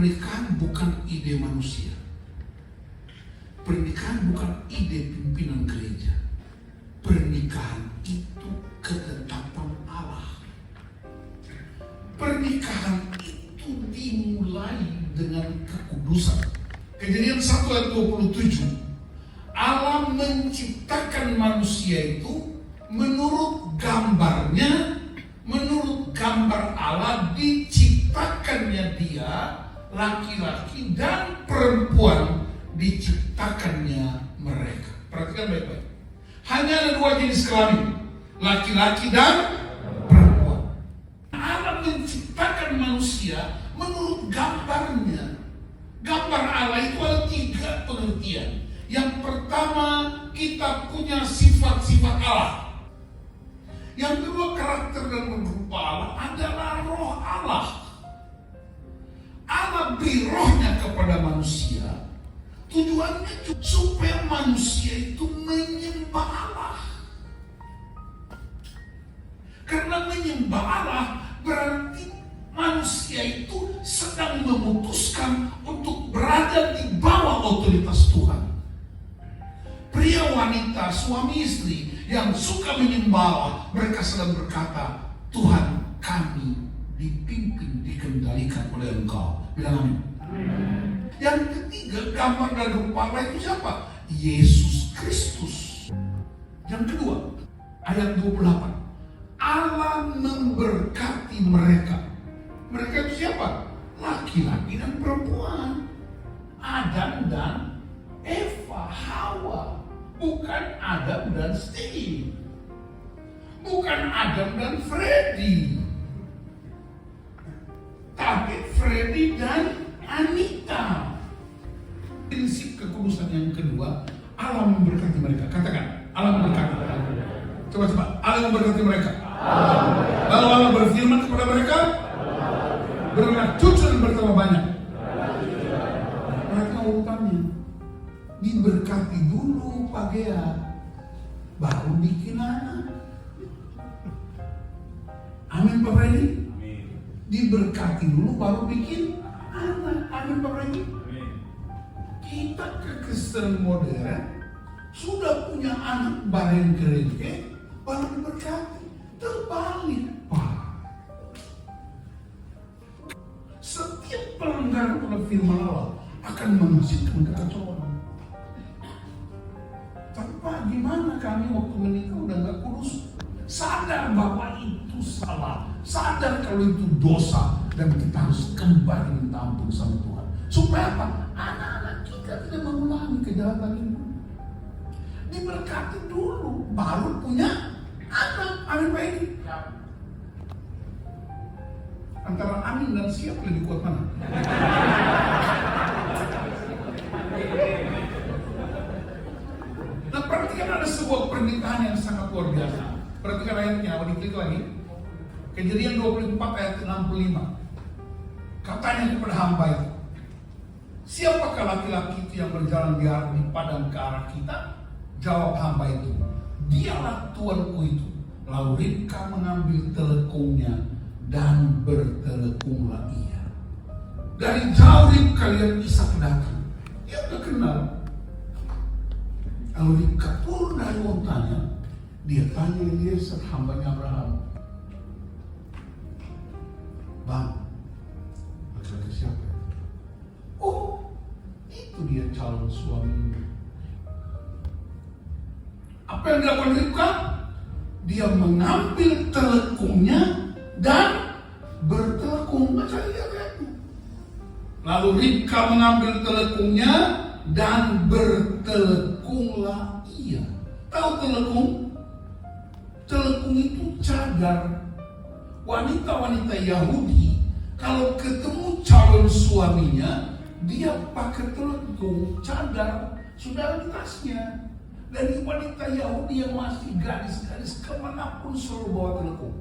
Pernikahan bukan ide manusia. Pernikahan bukan ide pimpinan gereja. Pernikahan itu ketetapan Allah. Pernikahan itu dimulai dengan kekudusan. Kejadian 1 ayat 27. Allah menciptakan manusia itu menurut gambarnya, menurut gambar Allah diciptakannya dia, laki-laki dan perempuan diciptakannya mereka. Perhatikan baik-baik. Hanya ada 2 jenis kelamin, laki-laki dan perempuan. Allah menciptakan manusia menurut gambarnya. Gambar Allah itu ada 3 pengertian. Yang pertama, kita punya sifat-sifat Allah. Yang kedua, karakter dan rupa Allah adalah roh Allah. Allah beri rohnya kepada manusia. Tujuannya supaya manusia itu menyembah Allah. Karena menyembah Allah berarti manusia itu sedang memutuskan untuk berada di bawah otoritas Tuhan. Pria wanita, suami istri yang suka menyembah Allah, mereka sedang berkata, Tuhan, kami dipimpin, dikendalikan oleh Engkau. Bilang amin. Yang ketiga, gambar dan rupa Allah itu siapa? Yesus Kristus. Yang kedua, ayat 28. Allah memberkati mereka. Mereka itu siapa? Laki-laki dan perempuan. Adam dan Eva, Hawa. Bukan Adam dan Steve. Bukan Adam dan Freddy. Tapi Freddy dan Anita. Prinsip kekudusan yang kedua, Allah memberkati mereka. Katakan, Allah memberkati. Coba, Allah memberkati mereka. Lalu Allah berfirman kepada mereka, berilah cucu dan bertambah banyak. Mereka urutannya. Diberkati dulu Pak Gea, baru bikin anak. Amin Pak Freddy. Diberkati dulu baru bikin anak. Amin Pak Freddy. Kita kekristenan modern sudah punya anak bareng gereja, baru diberkati. Terbalik Pak. Setiap pelanggaran oleh firman Allah akan menghasilkan kekacauan. Tapi Pak, gimana kami waktu menikah udah gak kudus? Sadar bahwa itu salah, sadar kalau itu dosa, dan kita harus kembali minta ampun sama Tuhan. Supaya apa? Anak-anak kita tidak mengulangi kejahatan itu. Diberkati dulu, baru punya anak. Amin Pak ini. Antara amin dan siap lebih kuat mana? Nah, perhatikan ada sebuah pernikahan yang sangat luar biasa. Perhatikan ayatnya, diklik lagi. Kejadian 24 ayat 65. Katanya kepada hamba itu, siapakah laki-laki itu yang berjalan di padang ke arah kita? Jawab hamba itu, dialah tuanku itu. Lalu Ribka mengambil telekungnya dan bertelekunglah ia. Dari jauh Ribka lihat Ishak datang. Dia udah kenal. Lalu Ribka turun dari ontanya. Dia tanya Eliezer, hambanya Abraham, Bang, laki-laki siapa? Oh, itu dia calon suami. Apa yang dilakukan Ribka? Dia mengambil telekungnya dan bertelekung. Baca lihat. Lalu Ribka mengambil telekungnya dan bertelekunglah ia. Tahu telekung? Telekung itu cadar. Wanita-wanita Yahudi kalau ketemu calon suaminya, dia pakai telekung, cadar, sudah di tasnya. Dan wanita Yahudi yang masih gadis-gadis kemanapun selalu bawa telekung.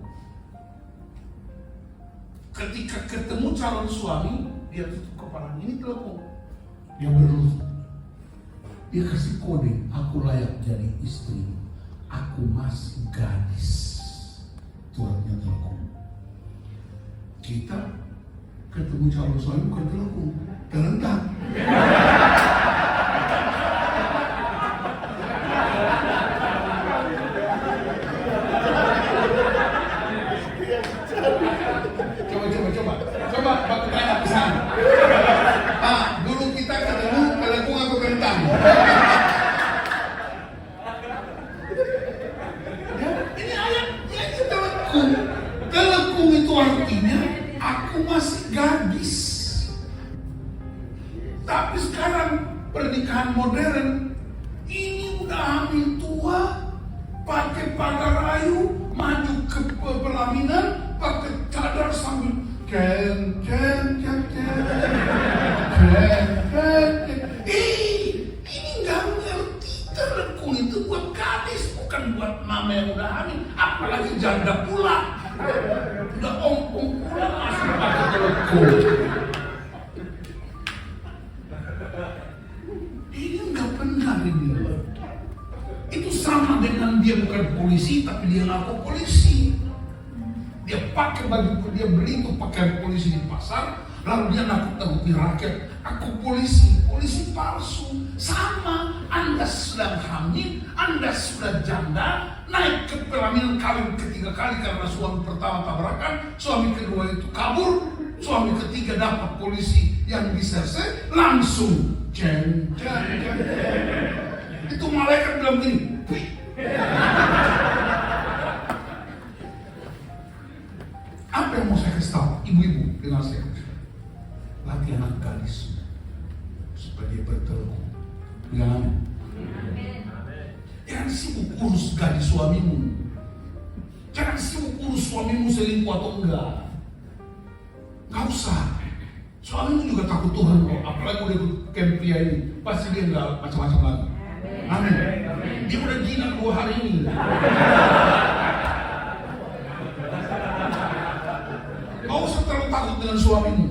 Ketika ketemu calon suami, dia tutup kepalanya, ini telekung. Dia berlutut. Dia kasih kode, aku layak jadi istri. Aku masih gadis. Tuannya telekung. Kita ketemu calon suami bukan telekung, terentang. Coba Pak tanya pesan. Pak, dulu kita ketemu telekung atau terentang? Ini ayatnya itu telekung. Telekung itu artinya aku masih gadis. Tapi sekarang pernikahan modern ini udah hamil tua, pakai pagar ayu, maju ke pelaminan, pakai cadar sambil ceng. Ini nggak ngerti. Telekung itu buat gadis, bukan buat mama yang udah hamil, apalagi janda pula. Udah ompong pula masih pakai telekung. Ini nggak benar ini. Itu sama dengan dia bukan polisi, tapi dia ngaku polisi. Dia pakai baju, dia beli itu pakaian polisi di pasar, lalu dia nakut-nakuti rakyat. Aku polisi palsu. Sama, Anda sedang hamil, Anda sudah janda, naik ke pelaminan kawin ketiga kali karena suami pertama tabrakan, suami kedua itu kabur, suami ketiga dapat polisi yang diserse, langsung ceng. Itu malaikat bilang gini, wih. Apa yang mau saya kasih tahu ibu-ibu dengan saya? Latih anak gadis supaya dia bertelekung. Bilang amin. Jangan sibuk urus gadis suamimu. Jangan sibuk urus suamimu selingkuh atau enggak. Gak usah. Suamimu juga takut Tuhan kok. Apalagi udah ikut camp pria ini, pasti dia enggak macam-macam lagi. Amin. Dia udah jinak 2 hari ini. Gak usah terlalu takut dengan suamimu.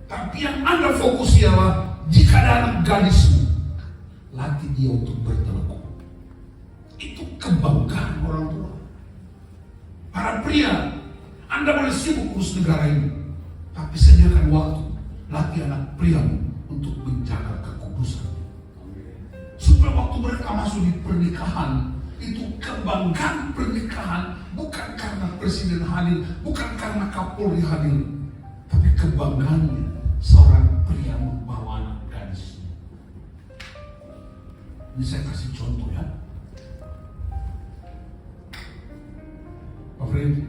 Tapi yang Anda fokus ialah jika ada anak gadismu, latih dia untuk bertelekung. Itu kebanggaan orang tua. Para pria, Anda boleh sibuk urus negara ini, tapi sediakan waktu latih anak priamu untuk menjaga kekudusan. Supaya waktu mereka masuk di pernikahan, itu kebanggaan pernikahan bukan karena presiden hadir, bukan karena Kapolri hadir, tapi kebanggaannya seorang pria membawa anak gadis. Ini saya kasih contoh ya, Pak Freddy.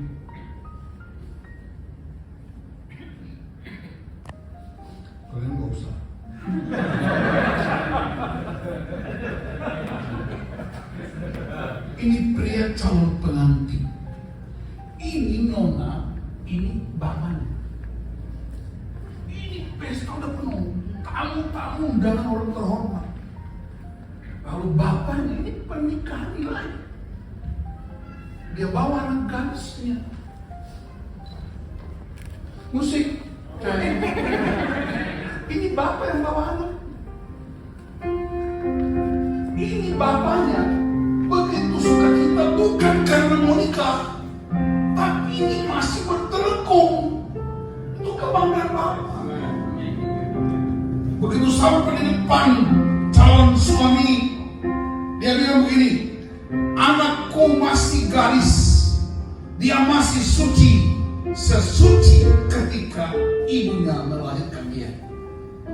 Kalian nggak usah. Ini pria calon pengantin, ini nona, ini bapaknya. Ini pesta udah penuh, tamu-tamu undangan orang terhormat. Lalu bapaknya ini pernikahan lain, dia bawa anak gadisnya. Musik, ini bapak yang bawa anak. Ini bapaknya begitu suka kita bukan karena mau nikah, tapi ini masih bertelekung. Itu kebanggaan bapak. Begitu sampai di depan calon suami, dia bilang begini, anakku masih gadis, dia masih suci, sesuci ketika ibunya melahirkan dia.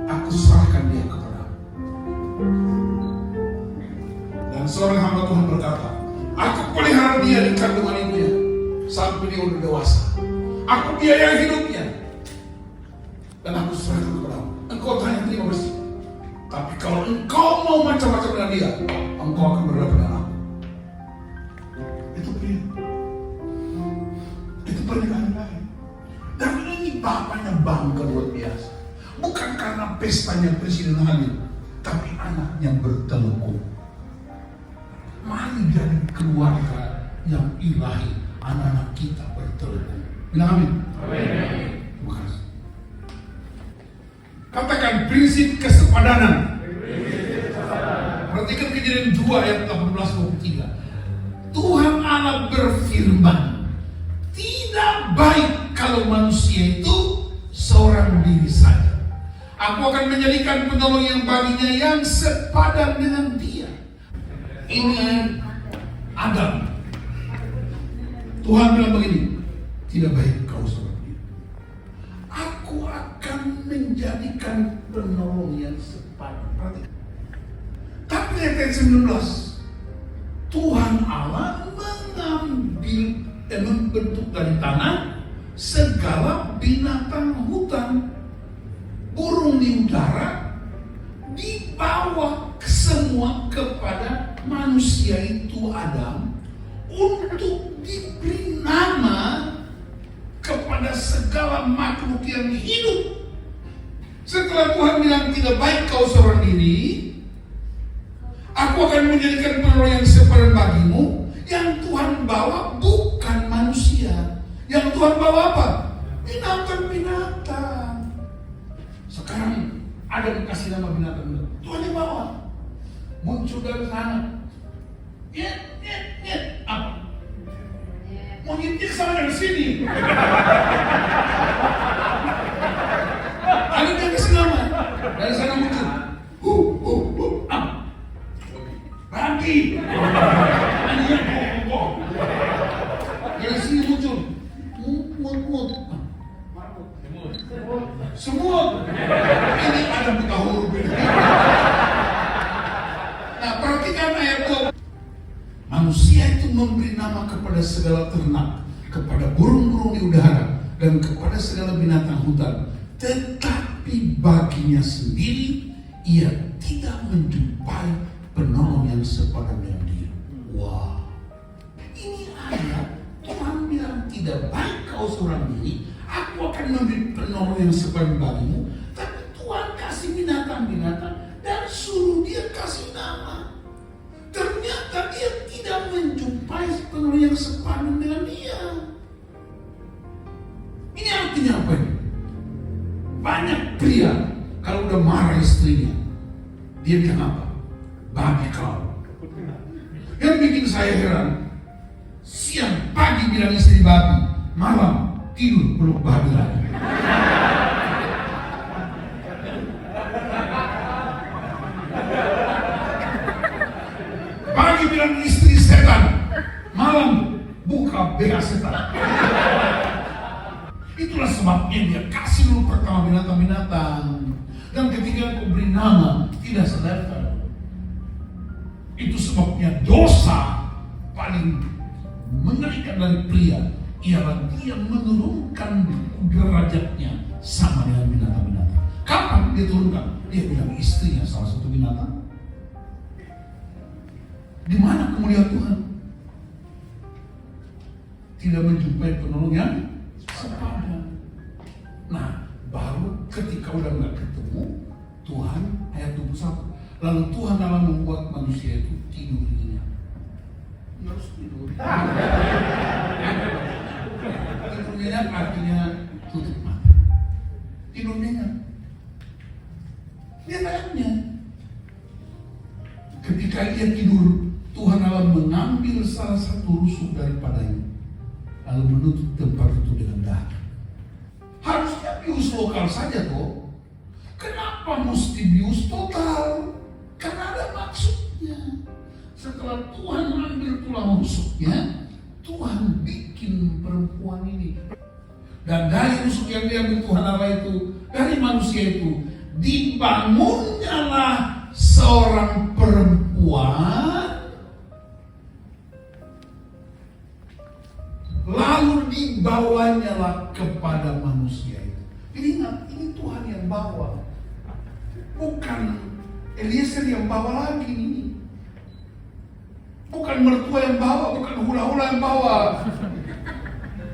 Aku serahkan dia kepada. Dan seorang hamba Tuhan berkata, aku pelihara dia di kandungan ibunya sampai dia udah dewasa. Aku biayai hidupnya dan aku serahkan kepadamu. Engkau tanya terima bersih. Tapi kalau engkau mau macam-macam dengan dia, engkau akan berhadapan dengan aku. Itu pria. Itu pernikahan lain. Dan ini bapaknya bangga luar biasa. Bukan karena pestanya presiden hadir, tapi anaknya bertelekung. Mari jadi keluarga yang ilahi, anak-anak kita bertelekung. Bilang amin. Amin. Terima kasih. Katakan prinsip kesepadanan. Perhatikan Kejadian 2 ayat 18-23. Tuhan Allah berfirman, tidak baik kalau manusia itu Aku akan menjadikan penolong yang baginya yang sepadan dengan dia. Ini Adam. Tuhan bilang begini, tidak baik kau seperti itu. Aku akan menjadikan penolong yang sepadan. Perhatikan. Tapi ayat 19, Tuhan Allah membentuk dari tanah segala binatang hutan, burung di udara, dibawa semua kepada manusia itu Adam untuk diberi nama kepada segala makhluk yang hidup. Setelah Tuhan bilang tidak baik kau seorang diri, aku akan menjadikan penolong yang sepadan bagimu. Yang Tuhan bawa bukan manusia. Yang Tuhan bawa apa? Binatang-binatang. Sekarang ada dikasih nama binatang. Tuhan yang bawa. Muncul dari sana. Apa? Monyetnya kesana dari sini. Ada yang kasih nama. Dari sana muncul. Babi. Dari sini muncul. Semut. Ini ada buta huruf. Nah, perhatikan ayat 2. Manusia itu memberi nama kepada segala ternak, kepada burung-burung di udara, dan kepada segala binatang hutan. Tetapi baginya sendiri, ia tidak menjumpai penolong yang sepadan dengan dia. Wah, ini ayat Tuhan bilang tidak baik kau seorang diri. Aku akan memberi penolong yang sepadan bagimu. Tapi Tuhan kasih binatang-binatang dan suruh dia kasih nama. Ternyata dia tidak menjumpai penolong yang sepadan dengan dia. Ini artinya apa ini? Banyak pria kalau udah marah istrinya, dia bilang apa? Babi kau. Yang bikin saya heran, siang pagi bilang istri babi, malam tidur peluk babi lagi. Pagi bilang istri setan, malam buka BH setan. Itulah sebabnya dia kasih dulu pertama binatang-binatang, dan ketika aku beri nama tidak selevel. Itu sebabnya dosa paling mengerikan dari pria ialah dia menurunkan derajatnya sama dengan binatang-binatang. Kapan dia turunkan? Dia bilang istrinya salah satu binatang. Di mana kemuliaan Tuhan? Tidak menjumpai penolong yang sepadan. Nah, baru ketika udah nggak ketemu Tuhan, ayat 21. Lalu Tuhan Allah membuat manusia itu tidur nyenyak. Nggak harus tidur. Tidur nyenyak artinya tutup mata. Tidur nyenyak. Lihat ayatnya. Ketika ia tidur, Tuhan Allah mengambil salah satu rusuk daripadanya, lalu menutup tempat itu dengan dahan. Harusnya bius lokal saja kok. Kenapa mesti bius total? Karena ada maksudnya. Setelah Tuhan ambil tulang rusuknya, Tuhan bikin perempuan ini. Dan dari rusuk yang diambil Tuhan Allah itu, dari manusia itu, dibangunnyalah seorang perempuan, lalu dibawanyalah kepada manusia itu. Jadi ingat, ini Tuhan yang bawa, bukan Eliezer yang bawa lagi ini. Bukan mertua yang bawa, bukan hula-hula yang bawa,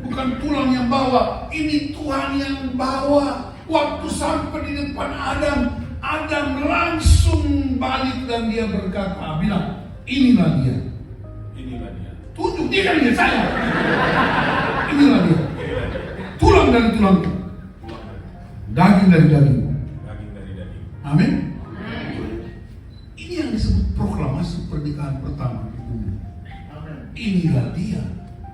bukan tulang yang bawa. Ini Tuhan yang bawa. Waktu sampai di depan Adam, Adam langsung balik dan dia berkata, bilang, inilah dia. Inilah dia. Tunjuk, dia kan lihat saya. Inilah dia. Tulang dari tulangku, daging dari dagingku. Daging dari daging. Amin. Ini yang disebut proklamasi pernikahan pertama di bumi. Inilah dia,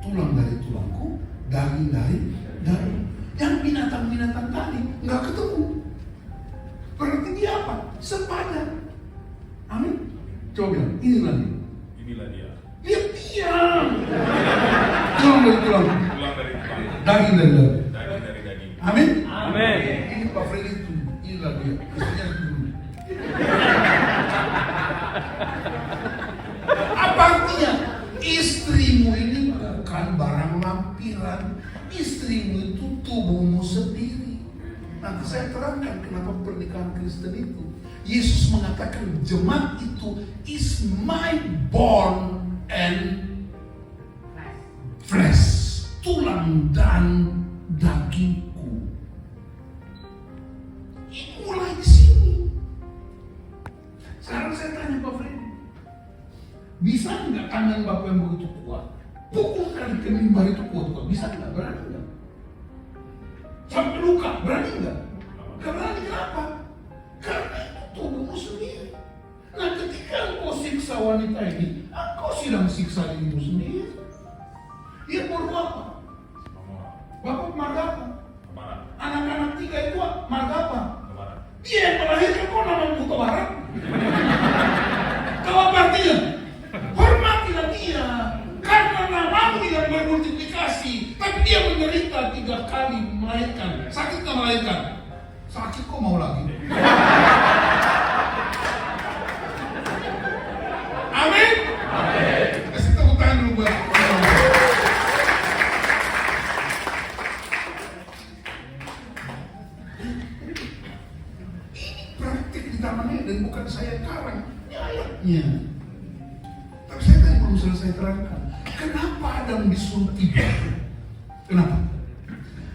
tulang dari tulangku, daging dari daging. Yang binatang-binatang tadi nggak ketemu. sepadan. Amin. Coba bilang, inilah dia. Inilah dia. Lihat dia. Tulang dari tulang. Tulang dari tulang. Daging dari daging. Daging dari daging. Amin. Amin. Ini Pak Freddy itu, inilah dia. Istrinya itu. Apa artinya? Istrimu ini bukan barang lampiran. Istrimu itu tubuhmu sendiri. Nanti saya terangkan kenapa pernikahan Kristen itu. Yesus mengatakan jemaat itu is my bone and flesh, tulang dan dagingku. Ini mulai di sini. Sekarang saya tanya Pak Freddy, bisa nggak tangan Bapak yang begitu kuat pukulkan ke mimbar itu kuat-kuat? Bisa nggak? Berani nggak? Sampai luka, berani nggak? Nggak berani. Kenapa? Karena itu tubuhmu sendiri. Nah, ketika engkau siksa wanita ini, engkau sedang siksa dirimu sendiri. Dia perlu apa? Bapak marga apa? Kebarat. Anak-anak 3 itu marga apa? Kebarat. Dia yang melahirkan, kau namanya buta barat. Kau apa artinya? Hormatilah dia. Karena namamu yang bermultiplikasi. Tapi dia menderita 3 kali melahirkan. Sakit nggak melahirkan? Sakit kok mau lagi? Amin? Amin. Kasih tepuk tangan dulu buat ini praktik di Taman Eden, bukan saya karang. Ini ayatnya. Tapi saya tadi belum selesai terangkan. Kenapa Adam disuruh tidur? Kenapa?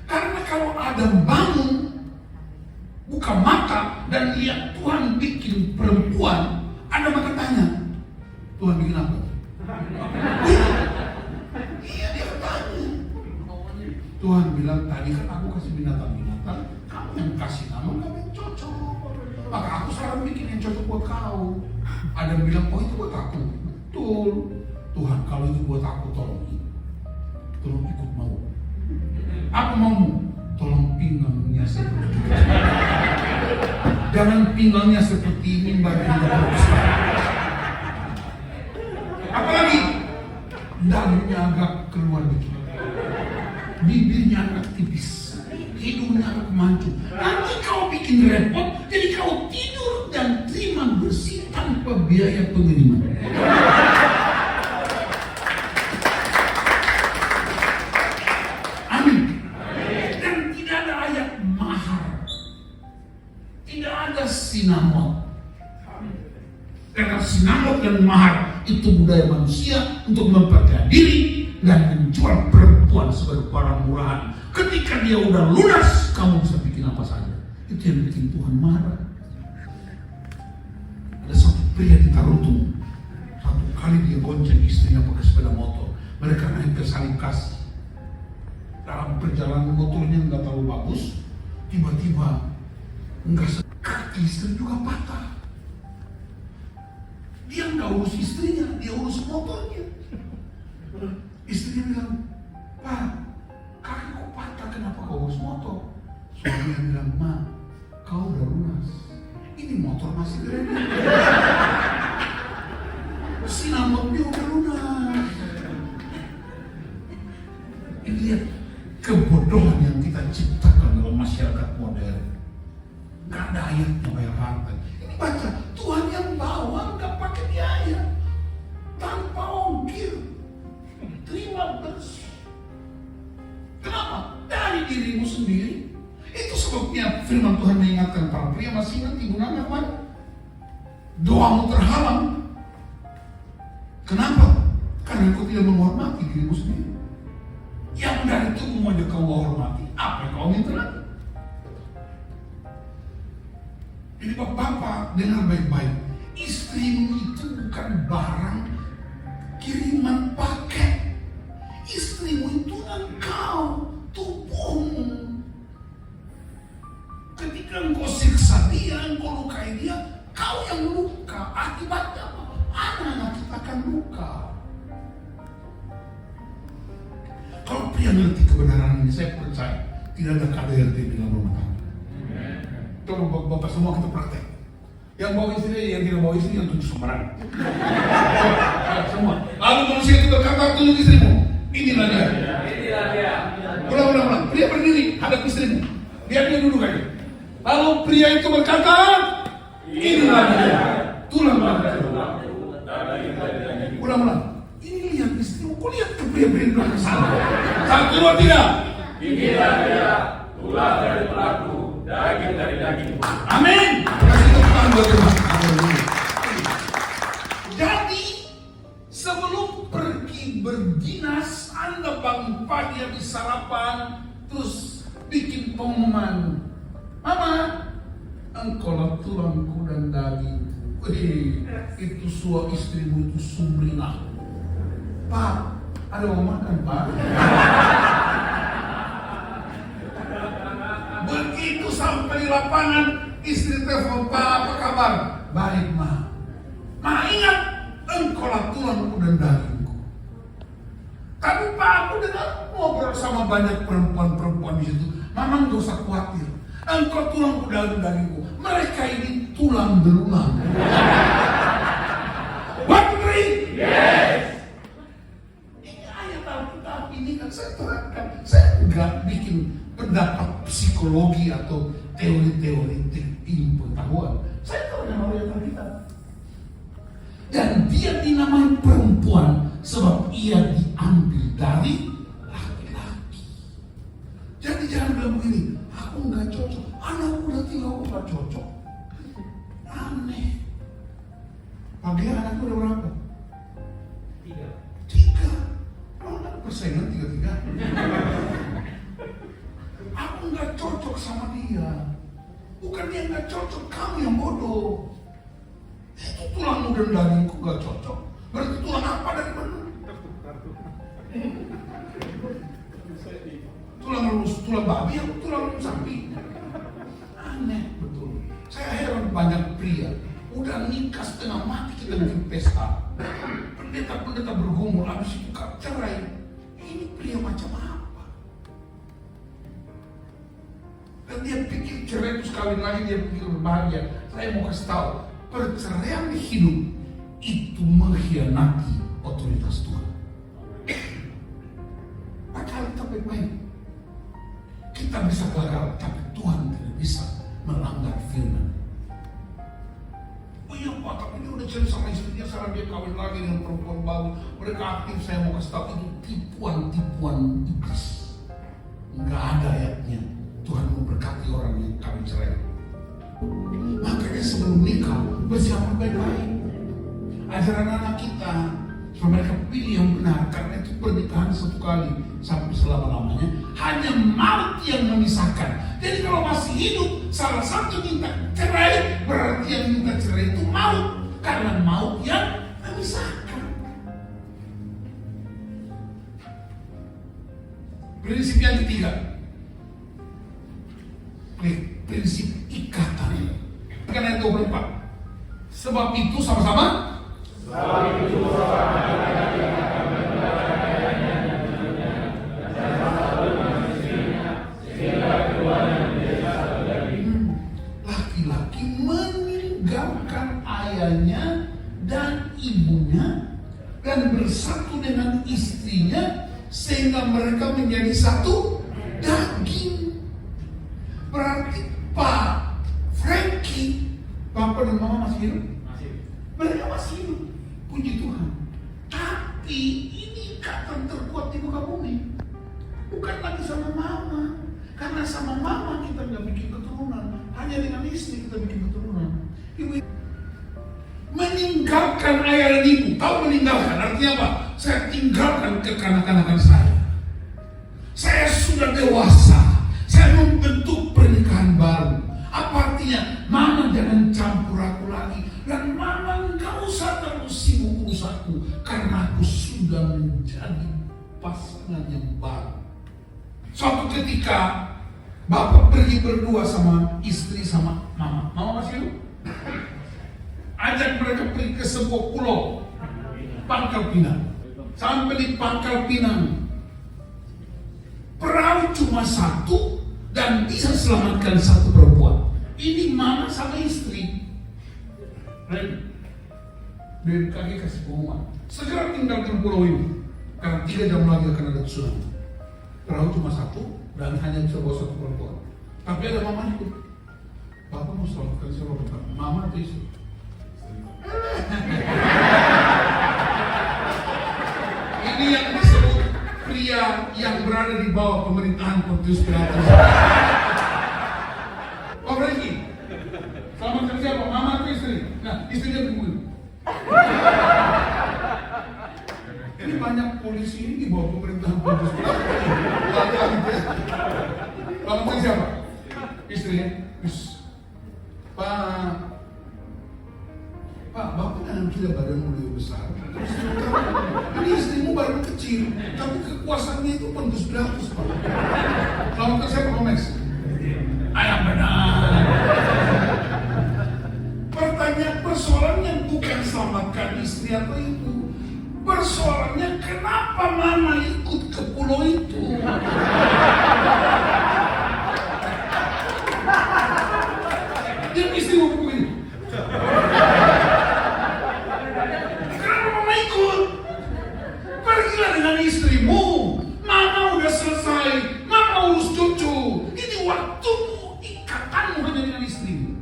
Karena kalau Adam bangun, buka mata dan lihat Tuhan bikin perempuan, Adam akan tanya, Tuhan bikin apa? Iya, dia tanya. Tuhan bilang, tadi kan aku kasih binatang-binatang, kamu yang kasih nama, kamu yang cocok. Maka aku sekarang bikin yang cocok buat kau. Adam bilang, oh itu buat aku. Betul. Tuhan, kalau itu buat aku, tolong ikut mau. Apa maumu? Tolong pinggangnya seperti itu. Jangan pinggangnya seperti mimbar kita berusaha. Apalagi dagunya agak keluar dikit, bibirnya agak tipis, hidungnya agak mancung. Nanti kau bikin repot, jadi kau tidur dan terima bersih tanpa biaya pengiriman. Amin. Dan tidak ada ayat mahar, tidak ada sinamot. Karena sinamot dan mahar itu budaya manusia untuk memperkaya diri dan menjual perempuan sebagai barang murahan. Ketika dia udah lunas, kamu bisa bikin apa saja. Itu yang bikin Tuhan marah. Ada satu pria di Tarutung, satu kali dia gonceng istrinya pakai sepeda motor. Mereka naik ke Salib Kasih. Dalam perjalanan motornya nggak terlalu bagus, tiba-tiba nggak kaki istri juga patah. Dia nggak urus istrinya, dia urus motornya. Istrinya bilang, Pak, kakiku patah, kenapa kau urus motor? Suaminya bilang, Ma, kau udah lunas. Ini motor masih gede. Sinamotnya udah lunas. Ini lihat kebodohan yang kita ciptakan dalam masyarakat modern. Gak ada ayatnya bayar harta. Ini baca, Tuhan yang bawa gak pakai biaya, tanpa ongkir, terima bersih. Kenapa? Dari dirimu sendiri. Itu sebabnya firman Tuhan mengingatkan para pria, masih ingat ibu Nana kemarin? Doamu terhalang. Kenapa? Karena kau tidak menghormati dirimu sendiri. Yang dari tubuhmu aja kau hormati, apa yang kau minta lagi? Jadi bapak-bapak dengar baik-baik, istrimu itu bukan barang kiriman paket. Istrimu itu engkau, tubuhmu. Ketika engkau siksa dia, engkau lukai dia, kau yang luka. Akibatnya apa? Anak-anak kita akan luka. Kalau pria mengerti kebenaran ini, saya percaya tidak ada KDRT di dalam rumah tangga. Tolong bapak semua kita praktek. Yang bawa istri, yang tidak bawa istri, yang tunjuk sembarang. Semua. Lalu manusia itu berkata, tunjuk istrimu. Inilah dia. Ulang. Pria berdiri, hadap istrimu. Biar dia duduk aja. Lalu pria itu berkata, inilah dia. Tulang. Ulang. Ini lihat istrimu. Kok lihat ke pria-pria di belakang sana? 1, 2, 3. Inilah dia, tulang dari pelaku, daging dari dagingku. Amin. Kasih tepuk tangan buat Tuhan. Jadi sebelum pergi berdinas, Anda bangun pagi habis sarapan, terus bikin pengumuman, Mama, engkaulah tulangku dan dagingku. Itu suami istrimu itu sumringah. Pak, ada mau makan Pak? Begitu sampai di lapangan, istri telepon, Pak, apa kabar? Baik, Ma. Ma, ingat, engkaulah tulangku dan dagingku. Tapi Pak, aku dengar ngobrol sama banyak perempuan-perempuan di situ. Mama nggak usah khawatir. Engkau tulangku dan dagingku. Mereka ini tulang belulang. What, Putri? Yes. Ini ayat Alkitab ini kan saya terangkan. Saya nggak bikin pendapat psikologi atau teori-teori ilmu pengetahuan. Saya tahu yang ayat Alkitab. Dan dia dinamai perempuan sebab ia diambil dari laki-laki. Jadi jangan bilang begini, aku nggak cocok, anakku udah 3 aku nggak cocok. Aneh. Pagi anakku udah berapa? 3. Oh, ada persaingan 3. Aku nggak cocok sama dia. Bukan dia nggak cocok, kamu yang bodoh. Itu tulangmu dan dagingku nggak cocok. Berarti tulang apa dari mana? Tulang babi atau tulang sapi? Aneh betul. Saya heran banyak pria udah nikah setengah mati kita bikin pesta. Pendeta bergumul, habis itu cerai. Ini pria macam apa? Dan dia pikir cerai itu sekali lagi dia pikir berbahagia. Saya mau kasih tahu, perceraian hidup itu mengkhianati otoritas Tuhan. Pakai baik-baik. Kita bisa gagal, tapi Tuhan tidak bisa melanggar firman. Oh iya Pak, tapi dia udah cerai sama istrinya, sekarang dia kawin lagi dengan perempuan baru. Mereka aktif, saya mau kasih tahu itu tipuan iblis. Enggak ada ayatnya Tuhan memberkati orang yang kawin cerai. Makanya sebelum nikah bersiap baik-baik. Ajaran anak kita supaya mereka pilih yang benar, karena itu pernikahan 1 kali sampai selama-lamanya, hanya maut yang memisahkan. Jadi kalau masih hidup salah satu minta cerai, berarti yang minta cerai itu maut, karena maut yang memisahkan. Prinsip yang ketiga, prinsip ikatan. Karena 24. Sebab itu sama-sama. Laki-laki meninggalkan ayahnya dan ibunya dan bersatu dengan istrinya sehingga mereka menjadi satu daging. Berarti Pak Frankie, Papa dan Mama masih hidup? Mereka masih hidup, puji Tuhan. Tapi ini ikatan terkuat di muka bumi. Bukan lagi sama Mama, karena sama Mama kita nggak bikin keturunan, hanya dengan istri kita bikin keturunan. Ibu meninggalkan ayah dan ibu. Tahu meninggalkan artinya apa? Saya tinggalkan kekanak-kanakan saya. Saya sudah dewasa. Saya membentuk pernikahan baru. Apa artinya? Mama jangan campur aku lagi. Dan Mama nggak usah terlalu sibuk urusanku, karena aku sudah menjadi pasangan yang baru. Suatu ketika Bapak pergi berdua sama istri sama Mama. Mama masih hidup? Ajak mereka pergi ke sebuah pulau, Pangkal Pinang. Sampai di Pangkal Pinang, perahu cuma 1 dan bisa selamatkan 1 perempuan. Ini Mama sama istri. BMKG kasih pengumuman, segera tinggalkan pulau ini karena 3 jam lagi akan ada tsunami. Perahu cuma 1 dan hanya bisa bawa 1 perempuan. Tapi ada mama ikut. Bapak mau selamatkan siapa? Mama atau istri? Ini yang disebut pria yang berada di bawah pemerintahan Pontius Pilatus. Pak Franky, selamatkan siapa? Mama atau istri? Nah, istrinya begini. Ini banyak polisi ini di bawah pemerintahan Pontius Pilatus. Selamatkan siapa? Istrinya. Pak, Bapak kan kita badan mulai besar. Terus ini istrimu badan kecil, tapi kekuasaannya itu Pontius Pilatus, Pak. Selamatkan siapa, Komes? Ayam benar. Pertanyaan persoalannya bukan selamatkan istri atau itu. Persoalannya kenapa mama ikut ke pulau itu? Dia istri mau begini. Kenapa mama ikut? Pergilah dengan istrimu. Mama udah selesai. Mama urus cucu. Ini waktumu, ikatanmu hanya dengan istrimu.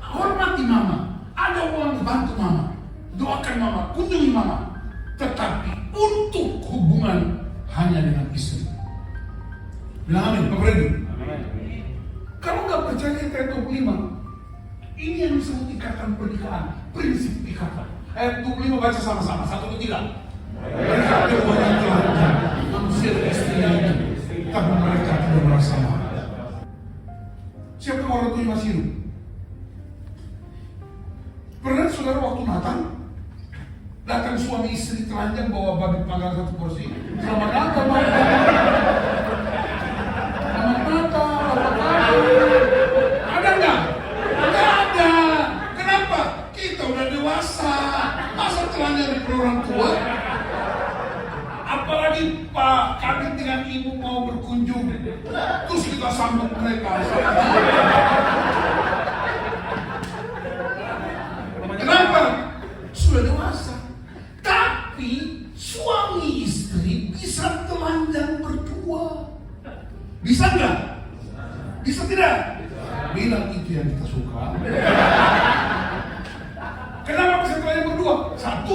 Hormati mama. Ada orang bantu mama. Doakan mama, kunjungi mama. Tetapi untuk hubungan hanya dengan istri. Bilang amin, Pak Freddy. Kalau nggak percaya ayat 25, ini yang disebut ikatan pernikahan, prinsip ikatan. Ayat 25 baca sama-sama, 1 atau 3. Mereka keduanya telah manusia dan istrinya itu, tapi mereka tidak merasa marah. Siapa orang tua yang masih hidup? Pernah saudara waktu Natal datang suami istri telanjang bawa babi panggang 1 porsi. Selamat Natal, Pak. Selamat Natal, apa kabar? Ada nggak? Nggak ada. Kenapa? Kita udah dewasa. Masa telanjang di orang tua? Apalagi Pak Kadit dengan Ibu mau berkunjung, terus kita sambut mereka. Kenapa? Sudah dewasa. Tapi suami istri bisa telanjang berdua. Bisa nggak? Bisa tidak? Bilang itu yang kita suka. Kenapa bisa telanjang berdua? 1,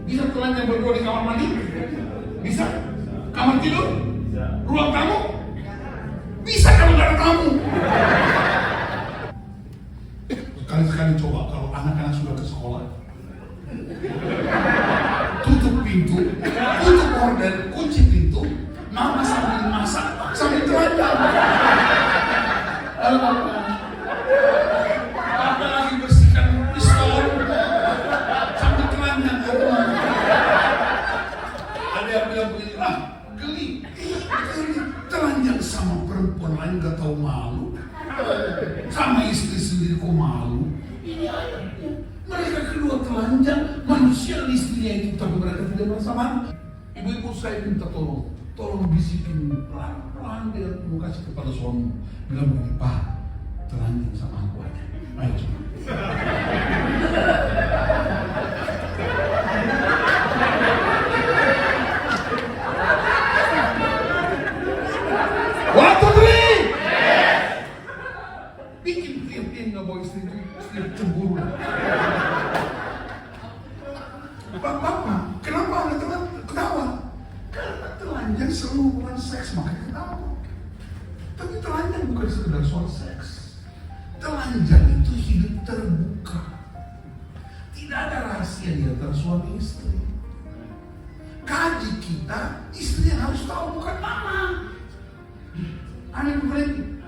bisa telanjang berdua di kamar mandi? Bisa? Kamar tidur? Ruang tamu? Bisa kalau nggak ada tamu. Sekali-sekali coba kalau anak-anak sudah ke sekolah, tutup pintu, tutup gorden, kunci pintu, mama sambil masak, sambil telanjang. Papa lagi bersihkan pistol, sambil telanjang. Ada yang bilang begini, geli, telanjang sama perempuan lain gak tahu malu, sama istri sendiri kok malu. Ini ayatnya. Mereka kedua telanjang, manusia dan istrinya itu, tapi mereka tidak merasa malu. Ibu-ibu saya minta tolong bisikin pelan-pelan dia mau kasih kepada suami. Bilang begini, Pak, telanjang sama aku aja. Ayo coba. Waktu beli. Bikin teriak-teriak nggak bawa istri itu, istri cemburu. Bapak, kenapa Anda ketawa? Karena telanjang selalu hubungan seks, makanya ketawa. Tapi telanjang bukan sekedar soal seks. Telanjang itu hidup terbuka. Tidak ada rahasia di antara suami istri. Gaji kita, istri yang harus tahu, bukan mama. Amin, bukan.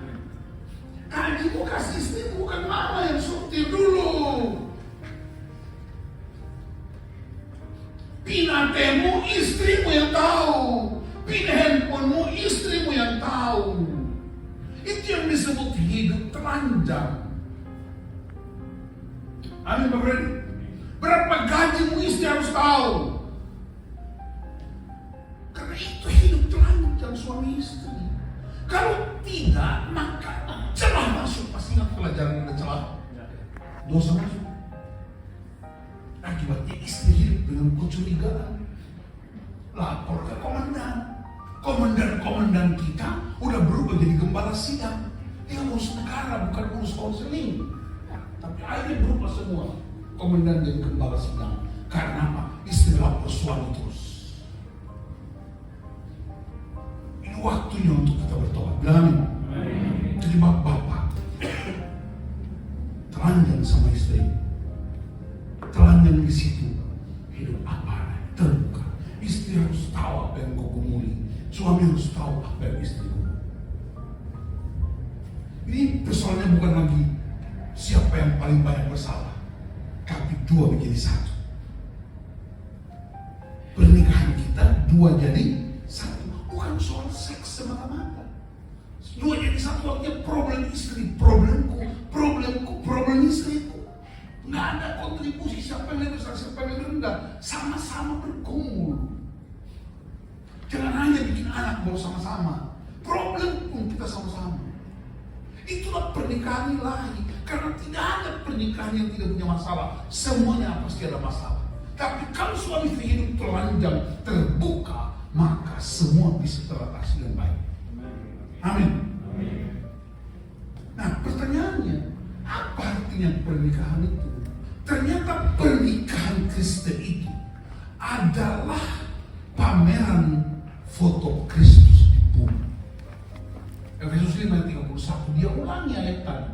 Gajimu kasih istri, bukan mama yang sortir dulu. Pin ATM-mu istrimu yang tahu. Pin handphonemu istrimu yang tahu. Itu yang disebut hidup telanjang. Amin, Pak Freddy. Berapa gajimu istri harus tahu. Karena itu hidup telanjang suami istri. Kalau tidak, maka celah masuk. Pasti ingat pelajaran ada celah. dosa masuk. Akibatnya istri hidup dengan kecurigaan. Lapor ke komandan. Komandan kita udah berubah jadi gembala sidang. Dia ngurus negara, bukan ngurus konseling. Tapi akhirnya berubah semua. Komandan jadi gembala sidang. Karena apa? Istri lapor suami terus. Ini waktunya untuk kita bertobat. Bilang amin. Jadi bapak telanjang sama istri. Telanjang di situ. Hidup apa? Terbuka. Istri harus tahu apa yang kau gumuli. Suami harus tahu apa yang istri gumuli. Ini persoalannya bukan lagi siapa yang paling banyak bersalah, tapi dua menjadi satu. Pernikahan kita dua jadi satu, bukan soal seks semata-mata. Dua jadi satu artinya problem istri, problemku, problem istriku. Nggak ada kontribusi siapa yang lebih besar, siapa yang lebih rendah, sama-sama bergumul. Jangan hanya bikin anak baru sama-sama, problem pun kita sama-sama. Itulah pernikahan ilahi. Karena tidak ada pernikahan yang tidak punya masalah. Semuanya pasti ada masalah. Tapi kalau suami istri hidup telanjang, terbuka, maka semua bisa teratasi dengan baik. Amin. Nah, pertanyaannya, apa artinya pernikahan itu? Ternyata pernikahan Kristen itu adalah pameran foto Kristus di bumi. Efesus 5 ayat 31, dia ulangi ayat tadi.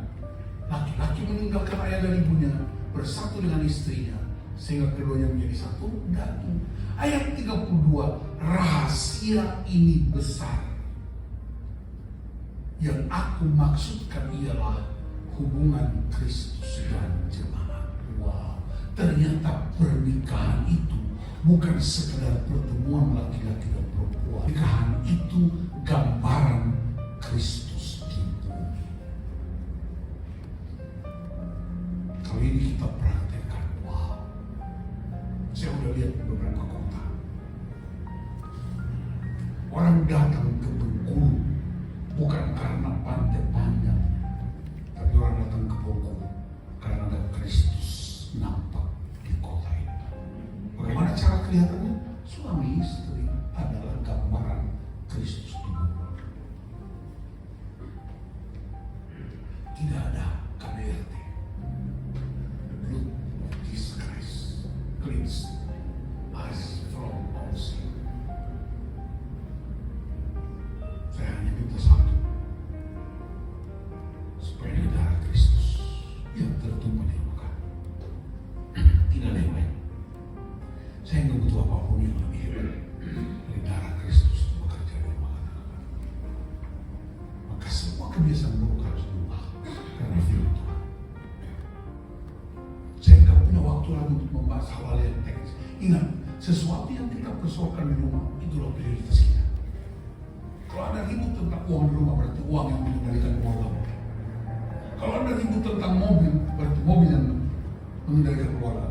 Laki-laki meninggalkan ayah dan ibunya, bersatu dengan istrinya, sehingga keduanya menjadi satu daging. Ayat 32, rahasia ini besar. Yang aku maksudkan ialah hubungan Kristus dan jemaat. Wow, ternyata pernikahan itu bukan sekedar pertemuan laki-laki dan perempuan. Pernikahan itu gambaran Kristus di bumi. Kalau ini kita praktekkan, wow. Saya udah lihat di beberapa kota. Orang datang ke Bengkulu bukan karena pantai panjang, tapi orang datang ke Bengkulu karena ada Kristus nampak di kota ini. Bagaimana cara kelihatannya? Suami istri adalah gambaran Kristus di bumi. Tidak ada KDRT. Blood of Jesus Christ cleans us from all sin. Saya hanya minta satu, supaya darah Kristus yang tertumpah di muka. Tidak ada yang lain. Saya nggak butuh apapun yang lebih hebat dari darah Kristus yang bekerja di rumah tangga. Maka semua kebiasaan buruk harus berubah karena firman Tuhan. Saya nggak punya waktu lagi untuk membahas hal-hal yang teknis. Ingat, sesuatu yang kita persoalkan di rumah itulah prioritas kita. Kalau ada ribut tentang uang di rumah, berarti uang yang mengendalikan keluarga. Kalau ada ribut tentang mobil, berarti mobil yang mengendalikan keluarga.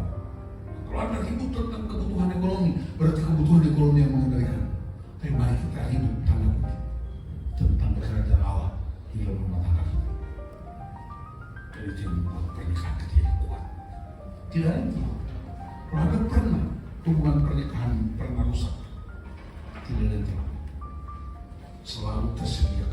Kalau ada ribut tentang kebutuhan ekonomi, berarti kebutuhan ekonomi yang mengendalikan. Tapi mari kita hidup tanda kutip tentang kerajaan Allah di dalam rumah tangga kita. Jadi itu yang membuat pernikahan kita jadi kuat. Tidak ada itu. Kalau ada pernah hubungan pernikahan pernah rusak, tidak ada itu. Selalu tersedia